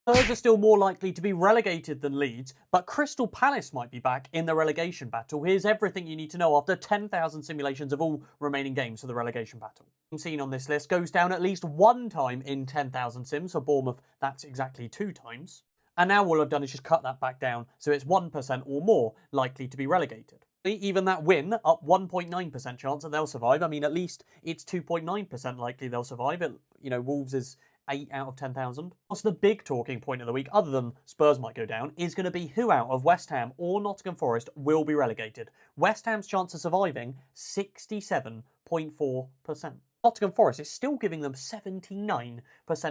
Spurs are still more likely to be relegated than Leeds, but Crystal Palace might be back in the relegation battle. Here's everything you need to know after 10,000 simulations of all remaining games for the relegation battle. Seen on this list goes down at least one time in 10,000 sims. For Bournemouth, that's exactly 2 times. And now all I've done is just cut that back down, so it's 1% or more likely to be relegated. Even that win, up 1.9% chance that they'll survive. I mean, at least it's 2.9% likely they'll survive. Wolves is 8 out of 10,000. What's the big talking point of the week, other than Spurs might go down, is going to be who out of West Ham or Nottingham Forest will be relegated. West Ham's chance of surviving, 67.4%. Nottingham Forest is still giving them 79%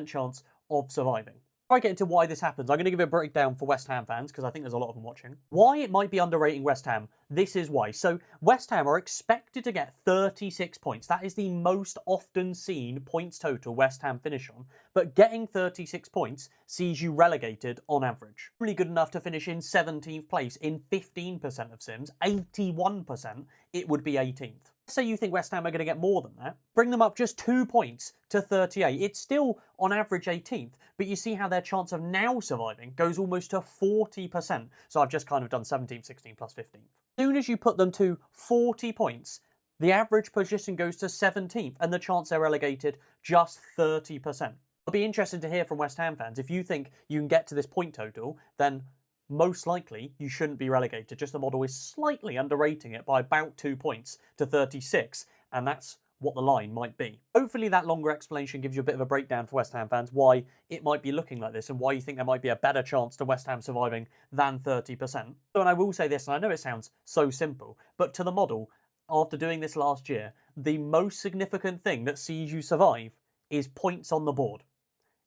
chance of surviving. Before I get into why this happens, I'm going to give a breakdown for West Ham fans, because I think there's a lot of them watching. Why it might be underrating West Ham, this is why. So West Ham are expected to get 36 points. That is the most often seen points total West Ham finish on. But getting 36 points sees you relegated on average. Really good enough to finish in 17th place in 15% of sims. 81%, it would be 18th. Say you think West Ham are going to get more than that, bring them up just 2 points to 38. It's still on average 18th, but you see how their chance of now surviving goes almost to 40%. So I've just kind of done 17, 16 plus 15. As soon as you put them to 40 points, the average position goes to 17th and the chance they're relegated just 30%. It'll be interesting to hear from West Ham fans. If you think you can get to this point total, then most likely you shouldn't be relegated. Just the model is slightly underrating it by about 2 points to 36, and that's what the line might be. Hopefully that longer explanation gives you a bit of a breakdown for West Ham fans why it might be looking like this and why you think there might be a better chance to West Ham surviving than 30%. So, and I will say this, and I know it sounds so simple, but to the model, after doing this last year, the most significant thing that sees you survive is points on the board.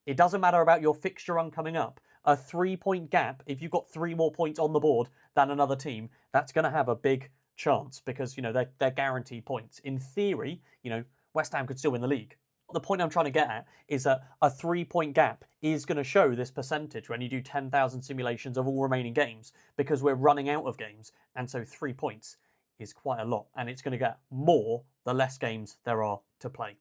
It doesn't matter about your fixture run coming up. A 3-point gap, if you've got 3 more points on the board than another team, that's going to have a big chance because, they're guaranteed points. In theory, West Ham could still win the league. The point I'm trying to get at is that a 3-point gap is going to show this percentage when you do 10,000 simulations of all remaining games because we're running out of games. And so 3 points is quite a lot, and it's going to get more the less games there are to play.